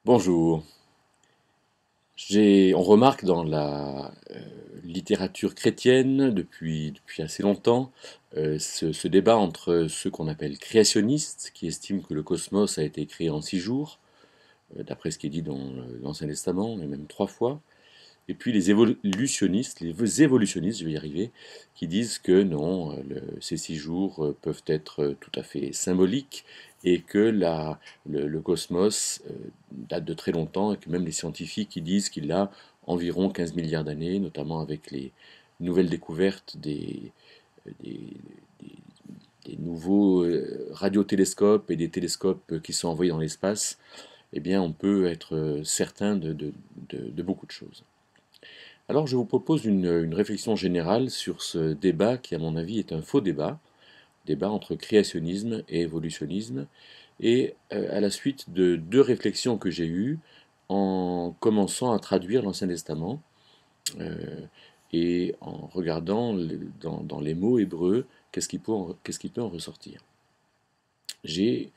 Bonjour. On remarque dans la littérature chrétienne depuis assez longtemps ce débat entre ceux qu'on appelle créationnistes, qui estiment que le cosmos a été créé en 6 jours, d'après ce qui est dit dans l'Ancien Testament, et même 3 fois, et puis les évolutionnistes, je vais y arriver, qui disent que non, ces 6 jours peuvent être tout à fait symboliques et que le cosmos date de très longtemps et que même les scientifiques qui disent qu'il a environ 15 milliards d'années, notamment avec les nouvelles découvertes des, des- des nouveaux radiotélescopes et des télescopes qui sont envoyés dans l'espace, eh bien on peut être certain de beaucoup de choses. Alors je vous propose une réflexion générale sur ce débat qui, à mon avis, est un faux débat entre créationnisme et évolutionnisme, et à la suite de 2 réflexions que j'ai eues en commençant à traduire l'Ancien Testament euh, et en regardant dans les mots hébreux qu'est-ce qui peut en ressortir. J'ai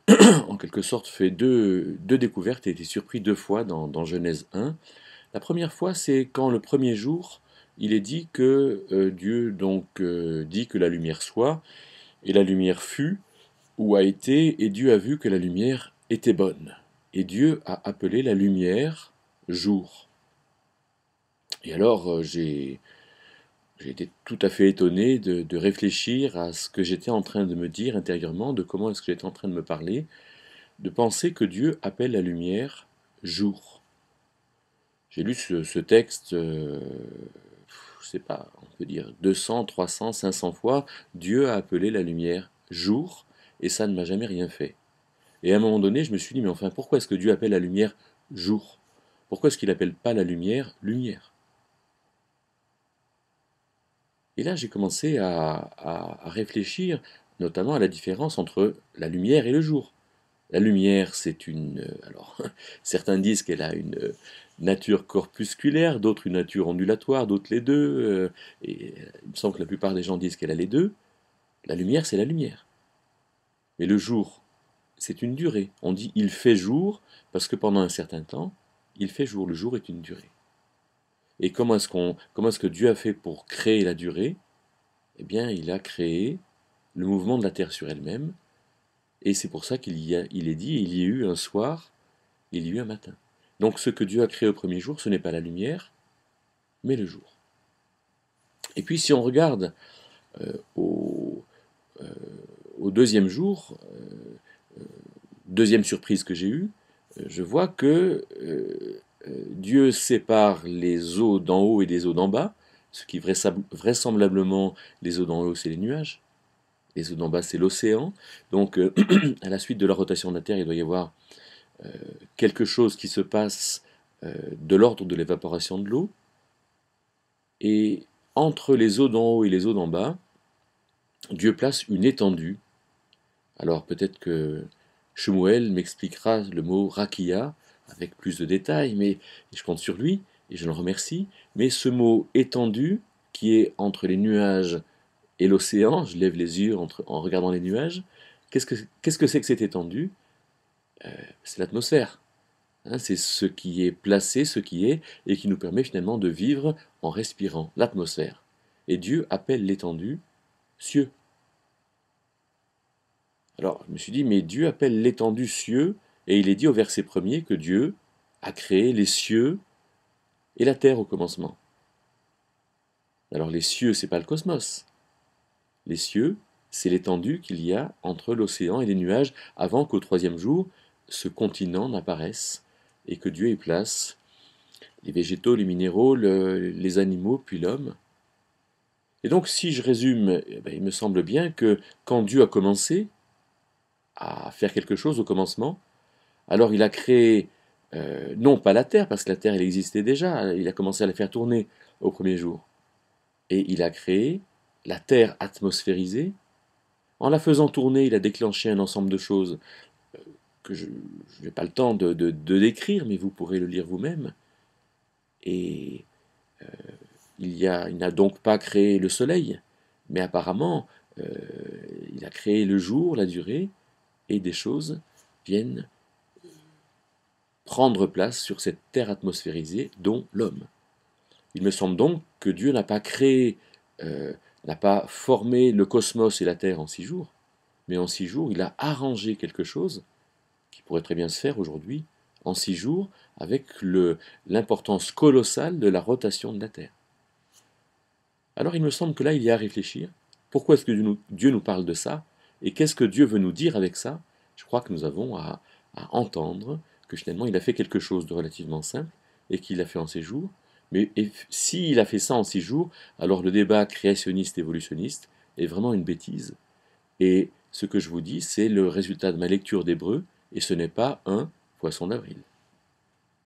en quelque sorte fait deux découvertes et été surpris 2 fois dans Genèse 1. La première fois, c'est quand le premier jour, il est dit que Dieu dit que la lumière soit, et la lumière fut, ou a été, et Dieu a vu que la lumière était bonne. Et Dieu a appelé la lumière jour. Et alors j'ai été tout à fait étonné de réfléchir à ce que j'étais en train de me dire intérieurement, de comment est-ce que j'étais en train de me parler, de penser que Dieu appelle la lumière jour. J'ai lu ce texte, je sais pas, on peut dire 200, 300, 500 fois. Dieu a appelé la lumière jour, et ça ne m'a jamais rien fait. Et à un moment donné, je me suis dit, mais enfin, pourquoi est-ce que Dieu appelle la lumière jour? Pourquoi est-ce qu'il n'appelle pas la lumière lumière? Et là, j'ai commencé à réfléchir notamment à la différence entre la lumière et le jour. La lumière, c'est alors, certains disent qu'elle a une nature corpusculaire, d'autres une nature ondulatoire, d'autres les deux. Et il me semble que la plupart des gens disent qu'elle a les deux. La lumière, c'est la lumière. Mais le jour, c'est une durée. On dit il fait jour parce que pendant un certain temps, il fait jour. Le jour est une durée. Et comment est-ce que Dieu a fait pour créer la durée? Eh bien, il a créé le mouvement de la Terre sur elle-même. Et c'est pour ça il est dit, il y a eu un soir, il y a eu un matin. Donc ce que Dieu a créé au premier jour, ce n'est pas la lumière, mais le jour. Et puis si on regarde euh, au, euh, au deuxième jour, deuxième surprise que j'ai eue, je vois que Dieu sépare les eaux d'en haut et les eaux d'en bas, ce qui vraisemblablement, les eaux d'en haut, c'est les nuages, les eaux d'en bas, c'est l'océan. Donc à la suite de la rotation de la Terre, il doit y avoir quelque chose qui se passe de l'ordre de l'évaporation de l'eau, et entre les eaux d'en haut et les eaux d'en bas, Dieu place une étendue. Alors peut-être que Shmuel m'expliquera le mot rakia avec plus de détails, mais je compte sur lui et je le remercie. Mais ce mot étendue, qui est entre les nuages et l'océan, je lève les yeux en regardant les nuages, qu'est-ce que c'est que cette étendue? C'est l'atmosphère. Hein, c'est ce qui est placé, ce qui est, et qui nous permet finalement de vivre en respirant l'atmosphère. Et Dieu appelle l'étendue cieux. Alors, je me suis dit, mais Dieu appelle l'étendue cieux, et il est dit au verset premier que Dieu a créé les cieux et la terre au commencement. Alors, les cieux, c'est pas le cosmos. Les cieux, c'est l'étendue qu'il y a entre l'océan et les nuages avant qu'au troisième jour, ce continent n'apparaisse et que Dieu y place les végétaux, les minéraux, les animaux, puis l'homme. Et donc, si je résume, eh ben, il me semble bien que quand Dieu a commencé à faire quelque chose au commencement, alors il a créé, non pas la Terre, parce que la Terre, elle existait déjà, il a commencé à la faire tourner au premier jour. Et il a créé la Terre atmosphérisée. En la faisant tourner, il a déclenché un ensemble de choses que je n'ai pas le temps de décrire, mais vous pourrez le lire vous-même. Et il n'a donc pas créé le soleil, mais apparemment, euh, il a créé le jour, la durée, et des choses viennent prendre place sur cette terre atmosphérisée, dont l'homme. Il me semble donc que Dieu n'a pas créé, n'a pas formé le cosmos et la terre en 6 jours, mais en 6 jours, il a arrangé quelque chose qui pourrait très bien se faire aujourd'hui, en 6 jours, avec l'importance colossale de la rotation de la Terre. Alors il me semble que là, il y a à réfléchir. Pourquoi est-ce que Dieu nous parle de ça? Et qu'est-ce que Dieu veut nous dire avec ça? Je crois que nous avons à entendre que finalement, il a fait quelque chose de relativement simple et qu'il l'a fait en 6 jours. Mais s'il a fait ça en 6 jours, alors le débat créationniste-évolutionniste est vraiment une bêtise. Et ce que je vous dis, c'est le résultat de ma lecture d'Hébreu, et ce n'est pas un poisson d'avril.